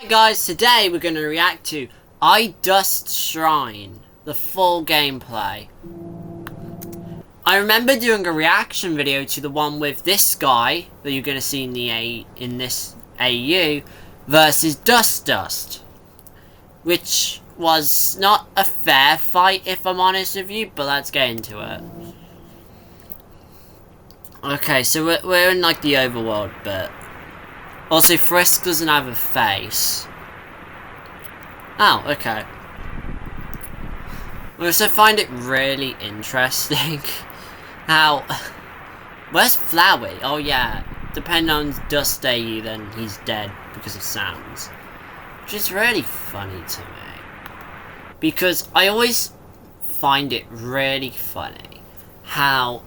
Hi guys, today we're going to react to IDUTSHANE, the full gameplay. I remember doing a reaction video to the one with this guy that you're going to see in this AU versus Dust, which was not a fair fight if I'm honest with you, but let's get into it. Okay, so we're in like the overworld bit. Also, Frisk doesn't have a face. Oh, okay. I also find it really interesting how... Where's Flowey? Oh yeah, depending on Dust AU, then he's dead because of sounds. Which is really funny to me. Because I always find it really funny how...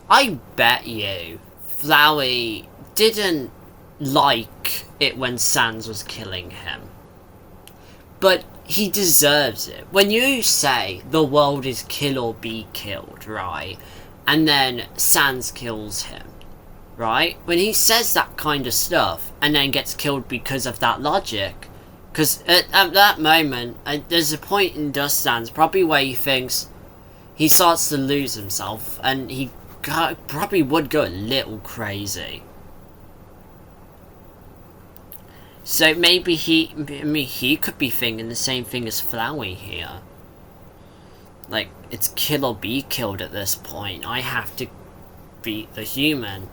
I bet you Flowey didn't like it when Sans was killing him. But he deserves it. When you say the world is kill or be killed, right? And then Sans kills him, right? When he says that kind of stuff and then gets killed because of that logic, because at that moment, there's a point in Dust Sans probably where he thinks he starts to lose himself and he probably would go a little crazy. So maybe he could be thinking the same thing as Flowey here. Like, it's kill or be killed at this point. I have to beat the human.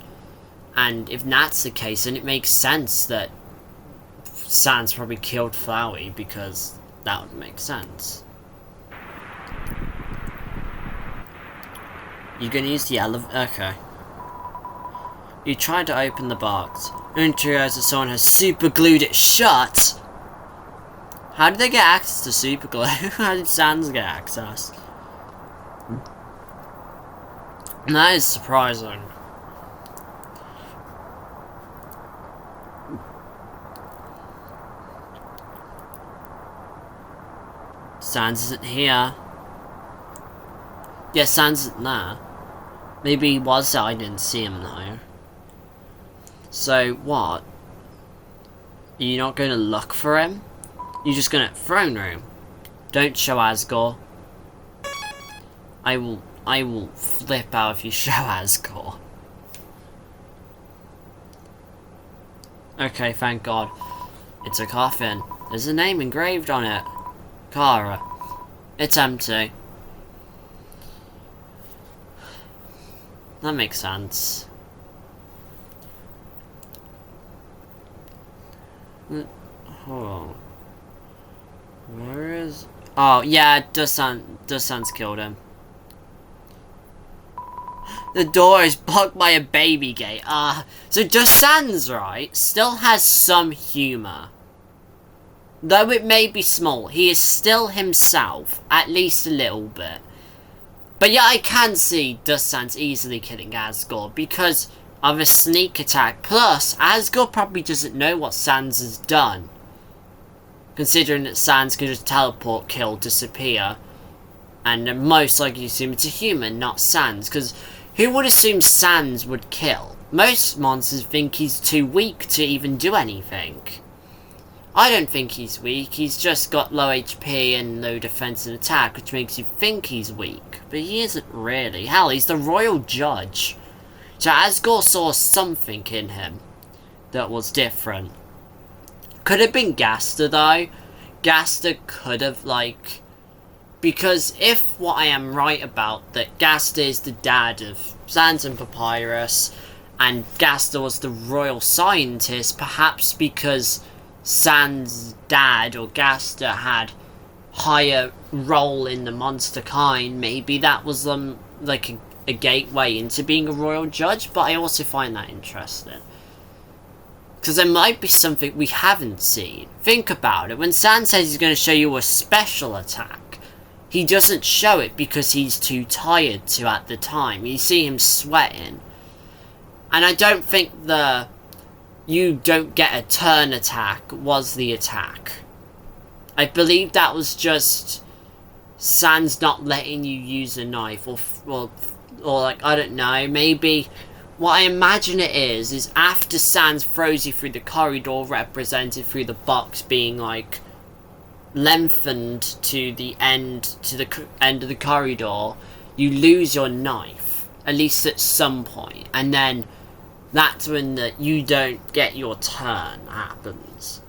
And if that's the case, then it makes sense that Sans probably killed Flowey, because that would make sense. You're gonna use the elevator? Okay. You tried to open the box. Only to realize that someone has super glued it shut. How did they get access to super glue? How did Sans get access? And that is surprising. Sans isn't here. Yeah, Sans isn't there. Maybe he was there, I didn't see him though. So, what? Are you not going to look for him? You're just going to... Throne room. Don't show Asgore. I will flip out if you show Asgore. Okay, thank God. It's a coffin. There's a name engraved on it. Kara. It's empty. That makes sense. Hold on. Where is... Oh, yeah, Dust Sans killed him. The door is blocked by a baby gate. So Dust Sans, right, still has some humour. Though it may be small, he is still himself, at least a little bit. But yeah, I can see Dust Sans easily killing Asgore because of a sneak attack. Plus, Asgore probably doesn't know what Sans has done, considering that Sans can just teleport, kill, disappear, and most likely assume it's a human, not Sans, because who would assume Sans would kill? Most monsters think he's too weak to even do anything. I don't think he's weak, he's just got low HP and low defense and attack, which makes you think he's weak, but he isn't really. Hell, he's the royal judge. So Asgore saw something in him that was different. Could have been Gaster though. Gaster could have, like... Because if what I am right about, that Gaster is the dad of Sans and Papyrus, and Gaster was the royal scientist, perhaps because Sans' dad or Gaster had higher role in the monster kind, maybe that was like a gateway into being a royal judge, but I also find that interesting. Because there might be something we haven't seen. Think about it. When Sans says he's going to show you a special attack, he doesn't show it because he's too tired to at the time. You see him sweating. And I don't think the you don't get a turn attack was the attack. I believe that was just Sans not letting you use a knife, or like, I don't know, maybe what I imagine it is after Sans throws you through the corridor, represented through the box being like lengthened to the end of the corridor, you lose your knife, at least at some point, and then that's when you don't get your turn happens.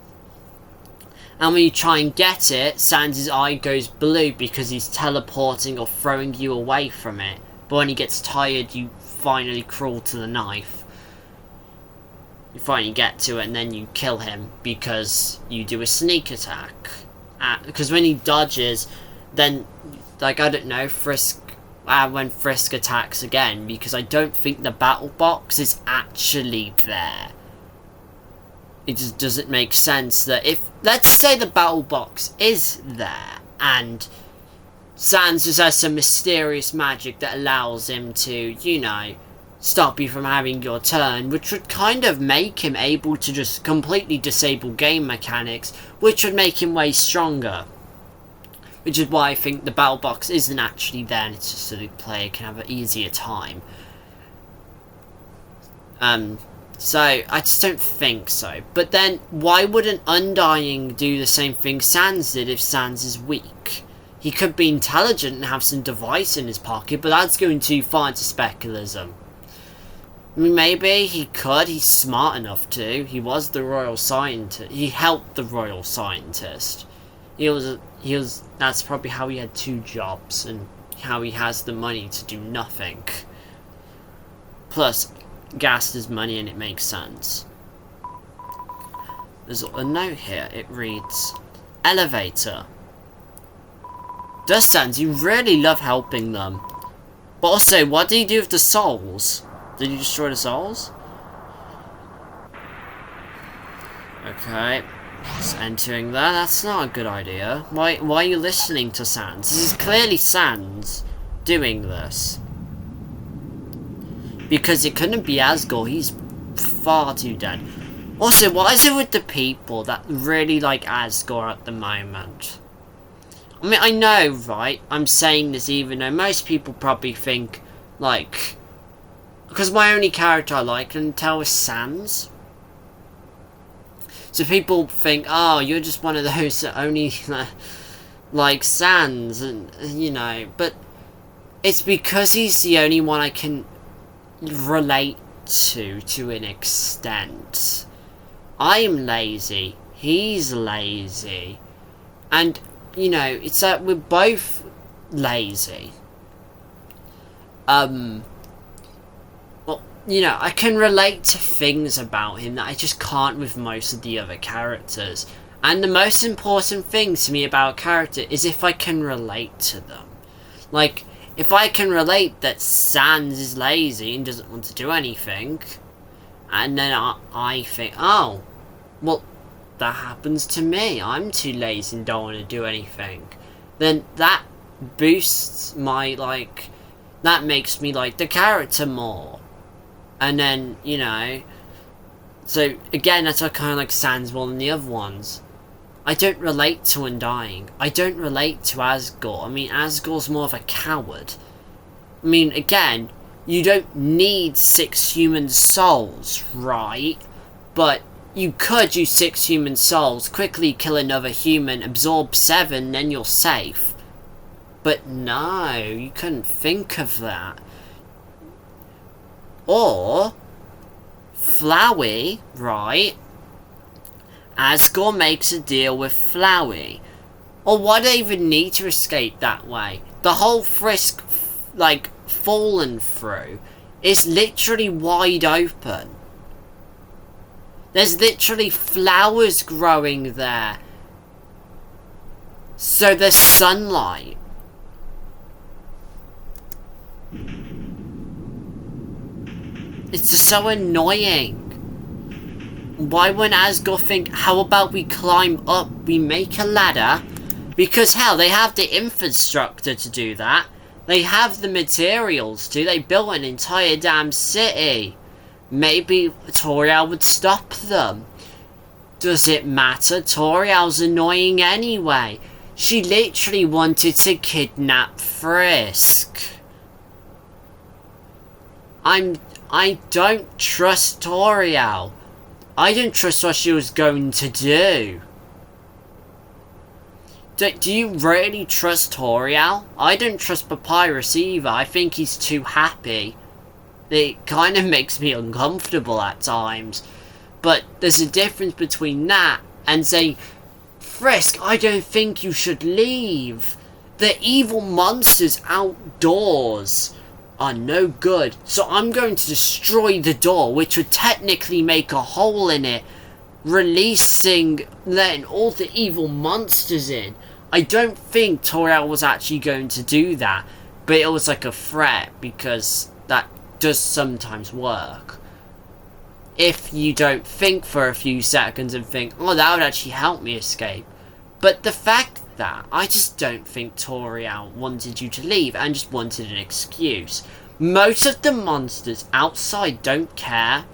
And when you try and get it, Sans' eye goes blue because he's teleporting or throwing you away from it. But when he gets tired, you finally crawl to the knife. You finally get to it and then you kill him because you do a sneak attack. Because when he dodges, then, like, I don't know, when Frisk attacks again, because I don't think the battle box is actually there. It just doesn't make sense that if, let's say the battle box is there, and Sans just has some mysterious magic that allows him to, you know, stop you from having your turn, which would kind of make him able to just completely disable game mechanics, which would make him way stronger. Which is why I think the battle box isn't actually there, and it's just so the player can have an easier time. So, I just don't think so. But then, why wouldn't Undying do the same thing Sans did if Sans is weak? He could be intelligent and have some device in his pocket, but that's going too far into speculism. I mean, maybe he could. He's smart enough to. He was the royal scientist. He helped the royal scientist. That's probably how he had 2 jobs, and how he has the money to do nothing. Plus, gassed his money and it makes sense. There's a note here. It reads, elevator. Does Sans, you really love helping them. But also, what did he do with the souls? Did he destroy the souls? Okay. Just entering there. That's not a good idea. Why are you listening to Sans? This is clearly Sans doing this. Because it couldn't be Asgore. He's far too dead. Also, what is it with the people that really like Asgore at the moment? I mean, I know, right? I'm saying this even though most people probably think, like... Because my only character I like until is Sans. So people think, oh, you're just one of those that only like Sans, and you know, but it's because he's the only one I can relate to an extent. I am lazy, he's lazy, and you know, it's that we're both lazy. Well, you know, I can relate to things about him that I just can't with most of the other characters. And the most important thing to me about a character is if I can relate to them. Like, if I can relate that Sans is lazy and doesn't want to do anything, and then I think, oh, well, that happens to me. I'm too lazy and don't want to do anything. Then that boosts my, like, that makes me like the character more. And then, you know, so again, that's why I kind of like Sans more than the other ones. I don't relate to Undying. I don't relate to Asgore. I mean, Asgore's more of a coward. I mean, again, you don't need 6 human souls, right? But you could use 6 human souls, quickly kill another human, absorb 7, then you're safe. But no, you couldn't think of that. Or, Flowey, right? Asgore makes a deal with Flowey. Or why do they even need to escape that way? The whole Frisk, like, fallen through is literally wide open. There's literally flowers growing there. So there's sunlight. It's just so annoying. Why wouldn't Asgore think, how about we climb up, we make a ladder? Because hell, they have the infrastructure to do that. They have the materials to. They built an entire damn city. Maybe Toriel would stop them. Does it matter? Toriel's annoying anyway. She literally wanted to kidnap Frisk. I don't trust Toriel. I don't trust what she was going to do. Do you really trust Toriel? I don't trust Papyrus either. I think he's too happy. It kind of makes me uncomfortable at times. But there's a difference between that and saying, Frisk, I don't think you should leave. The evil monsters outdoors are no good. So I'm going to destroy the door, which would technically make a hole in it, letting all the evil monsters in. I don't think Toriel was actually going to do that, but it was like a threat, because that does sometimes work. If you don't think for a few seconds and think, oh, that would actually help me escape. But the fact that I just don't think Toriel wanted you to leave and just wanted an excuse. Most of the monsters outside don't care.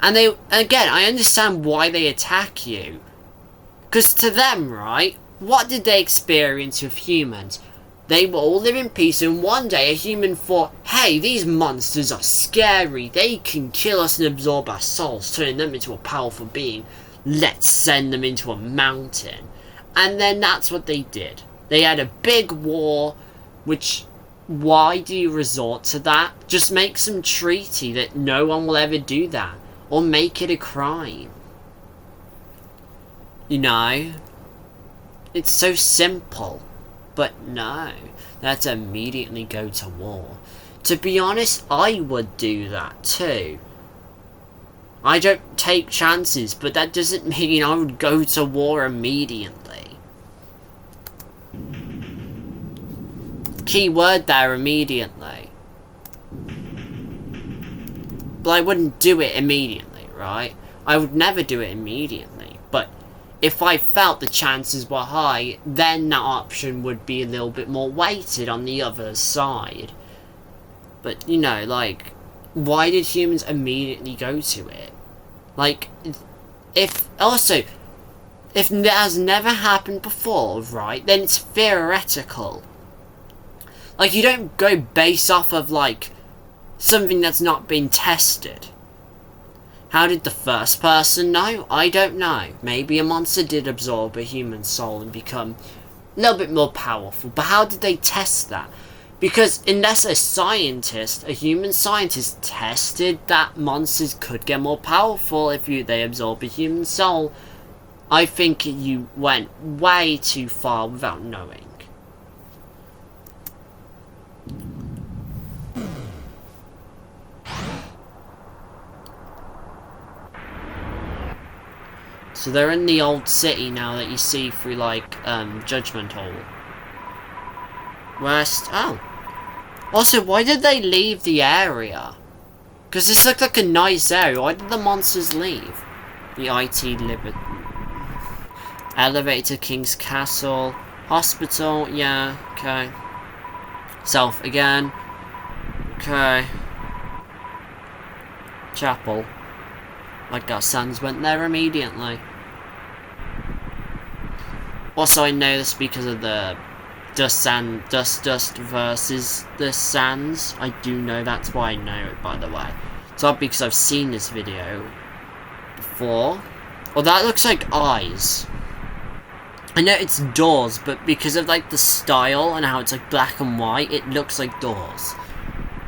And again, I understand why they attack you. Because to them, right, what did they experience with humans? They will all live in peace, and one day a human thought, hey, these monsters are scary. They can kill us and absorb our souls, turning them into a powerful being. Let's send them into a mountain. And then that's what they did. They had a big war, which, why do you resort to that? Just make some treaty that no one will ever do that. Or make it a crime. You know? It's so simple. But no. Let's immediately go to war. To be honest, I would do that too. I don't take chances, but that doesn't mean I would go to war immediately. Key word there, immediately. But I wouldn't do it immediately, right? I would never do it immediately, but if I felt the chances were high, then that option would be a little bit more weighted on the other side. But, you know, like, why did humans immediately go to it? Like, if that has never happened before, right, then it's theoretical. Like, you don't go based off of, like, something that's not been tested. How did the first person know? I don't know. Maybe a monster did absorb a human soul and become a little bit more powerful. But how did they test that? Because unless a human scientist tested that monsters could get more powerful if they absorb a human soul, I think you went way too far without knowing. So they're in the old city now that you see through, like, Judgment Hall. West. Oh. Also, why did they leave the area? Because this looked like a nice area. Why did the monsters leave? The IT elevator, King's Castle, hospital. Yeah. Okay. South again. Okay. Chapel. Like our sons went there immediately. Also, I know this because of the dust versus the sands. I do know, that's why I know it, by the way. It's not because I've seen this video before. Well, that looks like eyes. I know it's doors, but because of, like, the style and how it's, like, black and white, it looks like doors.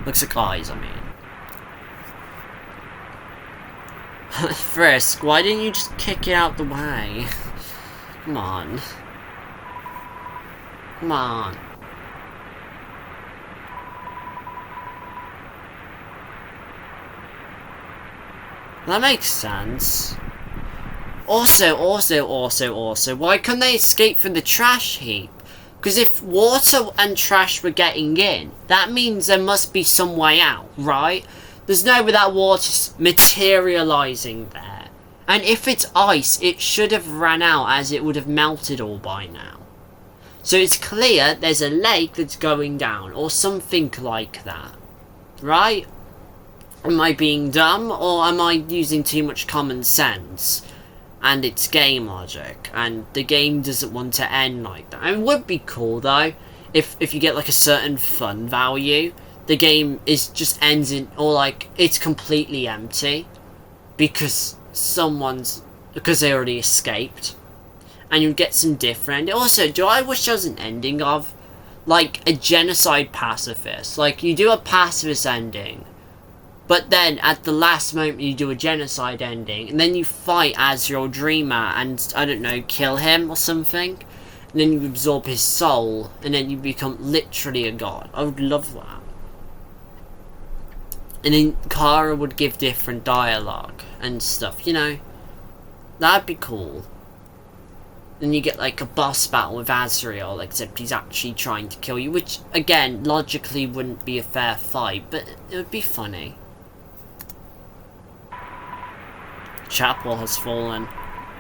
Looks like eyes, I mean. Frisk, why didn't you just kick it out the way? Come on. Come on. That makes sense. Also, why couldn't they escape from the trash heap? Because if water and trash were getting in, that means there must be some way out, right? There's no way that water's materializing there. And if it's ice, it should have ran out as it would have melted all by now. So it's clear there's a lake that's going down, or something like that. Right? Am I being dumb, or am I using too much common sense? And it's game logic, and the game doesn't want to end like that. It would be cool, though, if you get, like, a certain fun value, the game is just ends in, or like it's completely empty because they already escaped, and you get some different. Also, I wish there was an ending of like a genocide pacifist. Like you do a pacifist ending, but then at the last moment you do a genocide ending, and then you fight as your dreamer and, I don't know, kill him or something, and then you absorb his soul, and then you become literally a god. I would love that. And then Kara would give different dialogue and stuff, you know. That'd be cool. Then you get like a boss battle with Azrael, except he's actually trying to kill you, which again logically wouldn't be a fair fight, but it would be funny. Chapel has fallen.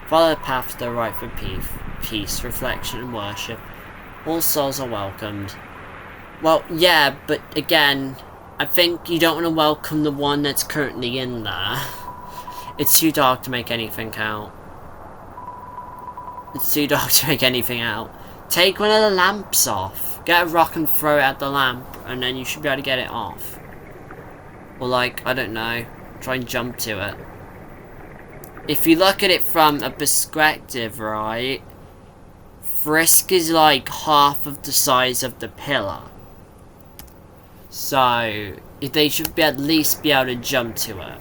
Follow the path to the right for peace, reflection and worship. All souls are welcomed. Well, yeah, but again, I think you don't want to welcome the one that's currently in there. It's too dark to make anything out. Take one of the lamps off. Get a rock and throw it at the lamp, and then you should be able to get it off. Or like, I don't know, try and jump to it. If you look at it from a perspective, right, Frisk is like half of the size of the pillar. So, they should at least be able to jump to it.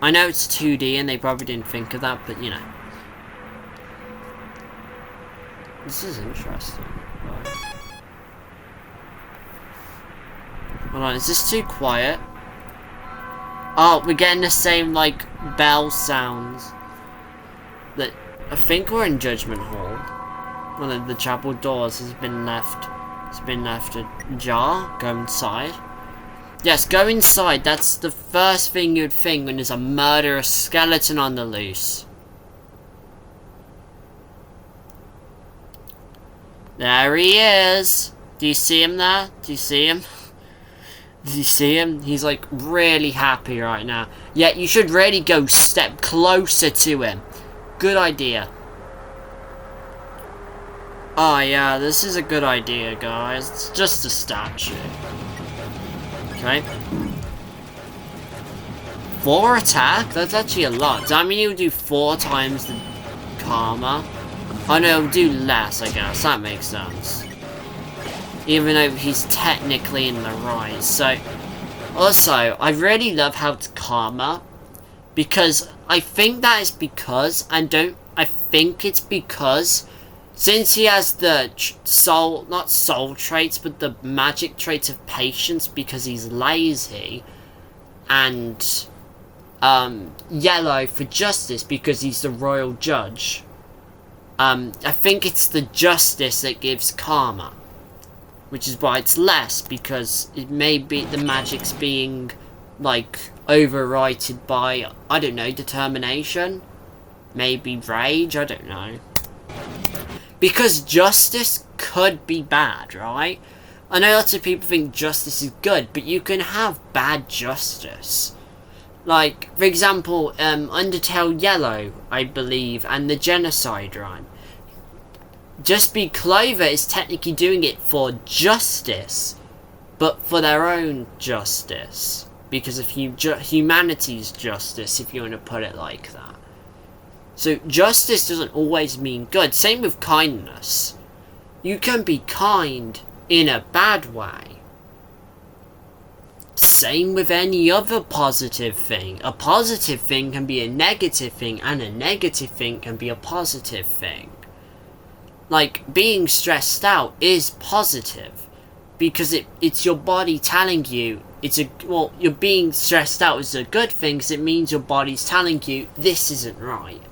I know it's 2D and they probably didn't think of that, but you know. This is interesting. Right. Hold on, is this too quiet? Oh, we're getting the same, like, bell sounds. That I think we're in Judgment Hall. One of the chapel doors has been left. It's been left ajar. Go inside. Yes, go inside. That's the first thing you'd think when there's a murderous skeleton on the loose. There he is. Do you see him there? Do you see him? Do you see him? He's like really happy right now. Yeah, you should really go step closer to him. Good idea. Oh yeah, this is a good idea, guys. It's just a statue. Okay. 4 attack? That's actually a lot. Does that mean he would do 4 times the karma? Oh no, he'll do less, I guess. That makes sense. Even though he's technically in the rise. So, also, I really love how it's karma. Because I think that is because, I think it's because, since he has the not soul traits, but the magic traits of patience because he's lazy, and yellow for justice because he's the royal judge. I think it's the justice that gives karma, which is why it's less, because it may be the magic's being, like, overridden by, I don't know, determination? Maybe rage? I don't know. Because justice could be bad, right? I know lots of people think justice is good, but you can have bad justice. Like, for example, Undertale Yellow, I believe, and the Genocide run. Just Be Clover is technically doing it for justice, but for their own justice. Because of humanity's justice, if you want to put it like that. So, justice doesn't always mean good. Same with kindness. You can be kind in a bad way. Same with any other positive thing. A positive thing can be a negative thing, and a negative thing can be a positive thing. Like, being stressed out is positive. Because it's your body telling you, you're being stressed out is a good thing, because it means your body's telling you, this isn't right.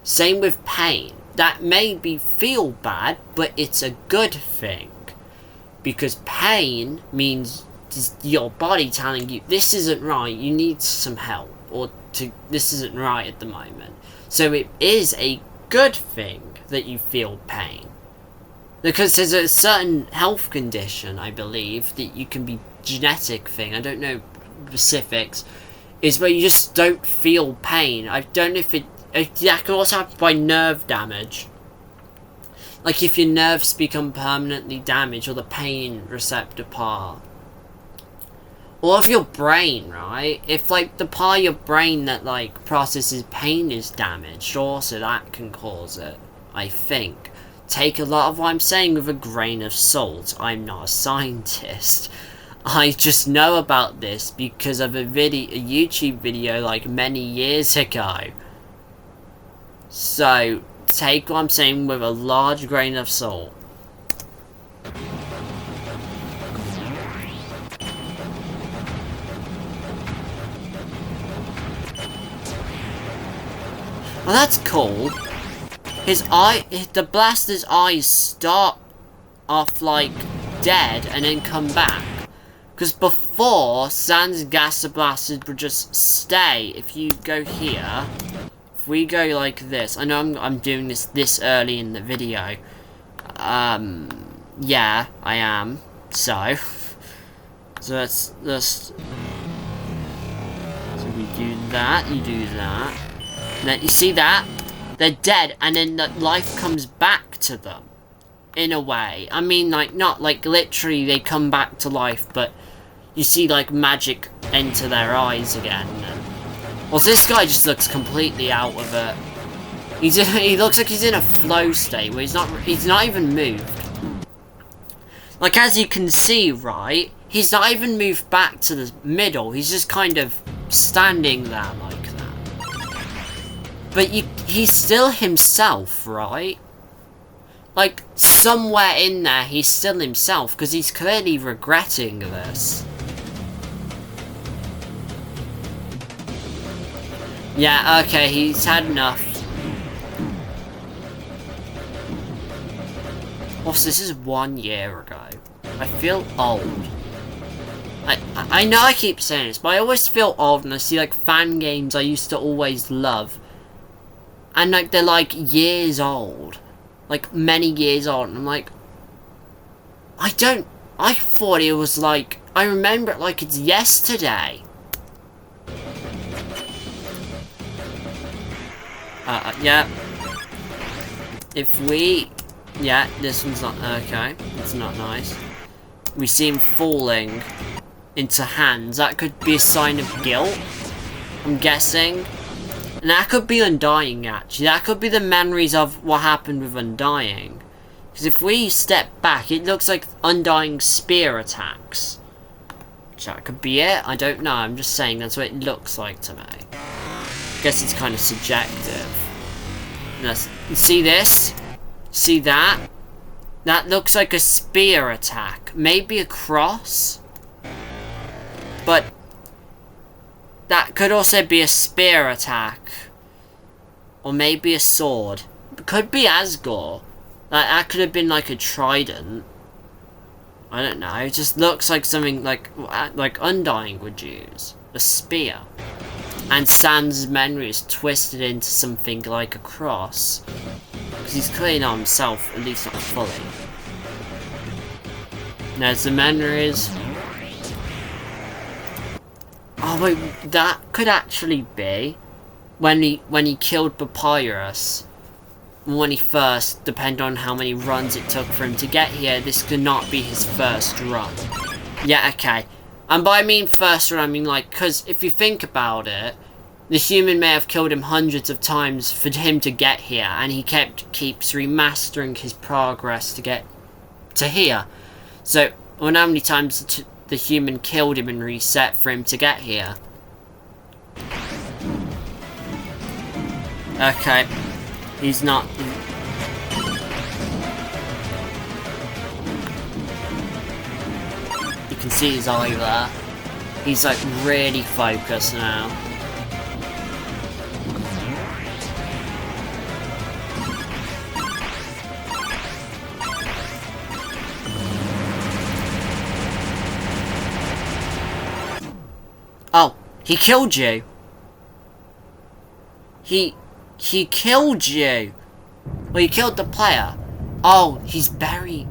Same with pain. That may feel bad, but it's a good thing. Because pain means your body telling you, this isn't right, you need some help. Or this isn't right at the moment. So it is a good thing that you feel pain. Because there's a certain health condition, I believe, that you can be genetic thing, I don't know specifics, is where you just don't feel pain. I don't know if that can also happen by nerve damage. Like if your nerves become permanently damaged, or the pain receptor part. Or of your brain, right? If, like, the part of your brain that, like, processes pain is damaged, also that can cause it, I think. Take a lot of what I'm saying with a grain of salt. I'm not a scientist. I just know about this because of a YouTube video, like, many years ago. So, take what I'm saying with a large grain of salt. Well, that's cool. The blaster's eyes start off, like, dead and then come back. Because before, Sans Gaser blasters would just stay. If you go here, if we go like this, I know I'm doing this early in the video. Yeah, I am. So let's just... So we do that, you do that. Then you see that? They're dead, and then the life comes back to them. In a way. I mean, like, not like literally they come back to life, but you see, like, magic enter their eyes again. Well, this guy just looks completely out of it. He looks like he's in a flow state where he's not even moved. Like, as you can see, right? He's not even moved back to the middle. He's just kind of standing there like that. But he's still himself, right? Like, somewhere in there, he's still himself, because he's clearly regretting this. Yeah, okay, he's had enough. Also, this is 1 year ago. I feel old. I know I keep saying this, but I always feel old when I see, like, fan games I used to always love. And, like, they're, like, years old. Like, many years old. And I'm like... I thought it was, like... I remember it like it's yesterday. Yeah. If we... Yeah, this one's not... Okay. It's not nice. We see him falling into hands. That could be a sign of guilt, I'm guessing. And that could be Undying, actually. That could be the memories of what happened with Undying. Because if we step back, it looks like Undying spear attacks. So that could be it? I don't know. I'm just saying that's what it looks like to me. I guess it's kind of subjective. See this? See that? That looks like a spear attack. Maybe a cross? But... that could also be a spear attack. Or maybe a sword. It could be Asgore. That could have been like a trident. I don't know. It just looks like something like Undying would use. A spear. And Sans' memory is twisted into something like a cross. Because he's clearly not himself, at least not fully. There's the memories. Oh wait, that could actually be when he killed Papyrus. When he first, depending on how many runs it took for him to get here, this could not be his first run. Yeah, okay. And by I mean first run, I mean like, because if you think about it, the human may have killed him hundreds of times for him to get here, and he keeps remastering his progress to get to here. So, I wonder how many times the human killed him and reset for him to get here. Okay. He's not... You can see his eye there. He's like really focused now. Oh, he killed you. He killed you. Well, he killed the player. Oh, he's buried.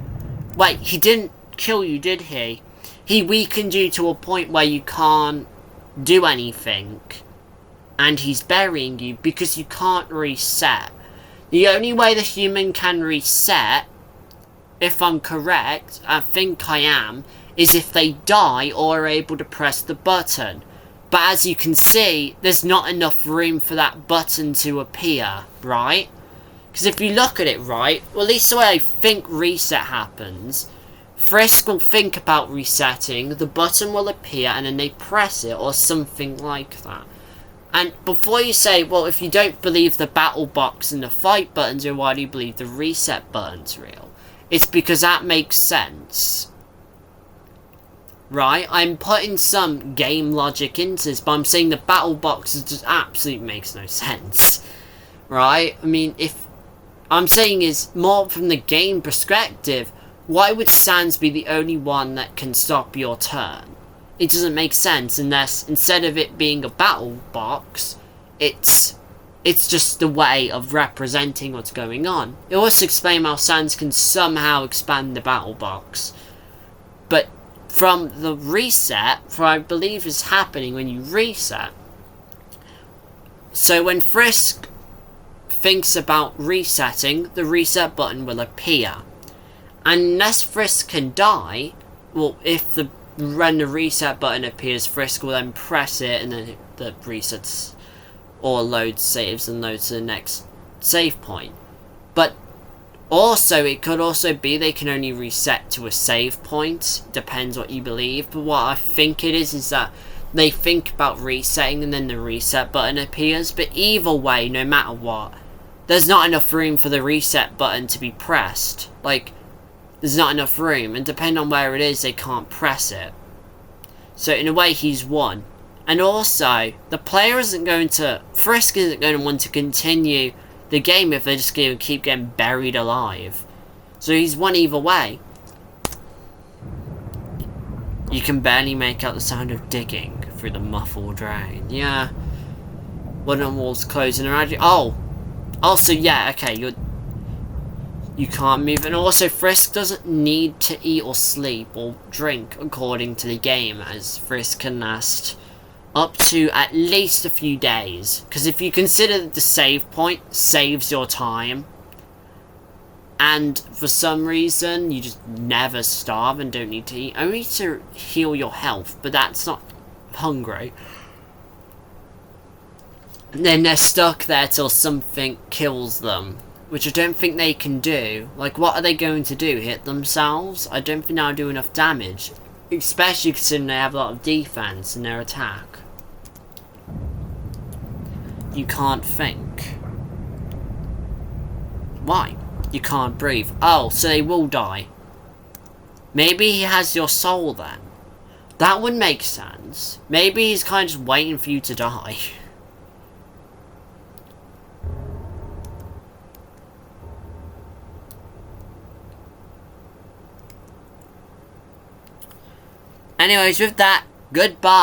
Wait, he didn't kill you, did he? He weakened you to a point where you can't do anything. And he's burying you because you can't reset. The only way the human can reset, if I'm correct, I think I am, is if they die or are able to press the button. But as you can see, there's not enough room for that button to appear, right? Because if you look at it right, well, at least the way I think reset happens, Frisk will think about resetting, the button will appear, and then they press it, or something like that. And before you say, well, if you don't believe the battle box and the fight buttons, then why do you believe the reset button's real? It's because that makes sense. Right? I'm putting some game logic into this, but I'm saying the battle box just absolutely makes no sense. Right? I mean, if I'm saying is more from the game perspective, why would Sans be the only one that can stop your turn? It doesn't make sense unless, instead of it being a battle box, it's just the way of representing what's going on. It also explains how Sans can somehow expand the battle box. But from the reset, for I believe is happening when you reset. So when Frisk thinks about resetting, the reset button will appear. And unless Frisk can die, well, when the reset button appears, Frisk will then press it and then the resets or load saves and loads to the next save point. But also, it could also be they can only reset to a save point. Depends what you believe. But what I think it is that they think about resetting and then the reset button appears. But either way, no matter what, there's not enough room for the reset button to be pressed. Like, there's not enough room. And depending on where it is, they can't press it. So in a way, he's won. And also, the player isn't going to... Frisk isn't going to want to continue the game if they're just going to keep getting buried alive. So he's won either way. You can barely make out the sound of digging through the muffled rain. Yeah. Wooden walls closing around you. Oh! Also, yeah, okay, you can't move. And also, Frisk doesn't need to eat or sleep or drink according to the game, as Frisk can last up to at least a few days. Because if you consider that the save point saves your time, and for some reason you just never starve and don't need to eat, only to heal your health, but that's not hungry, then they're stuck there till something kills them, which I don't think they can do. Like, what are they going to do? Hit themselves? I don't think they'll do enough damage, especially considering they have a lot of defense in their attack. You can't think. Why? You can't breathe. Oh, so they will die. Maybe he has your soul then. That would make sense. Maybe he's kind of just waiting for you to die. Anyways, with that, goodbye.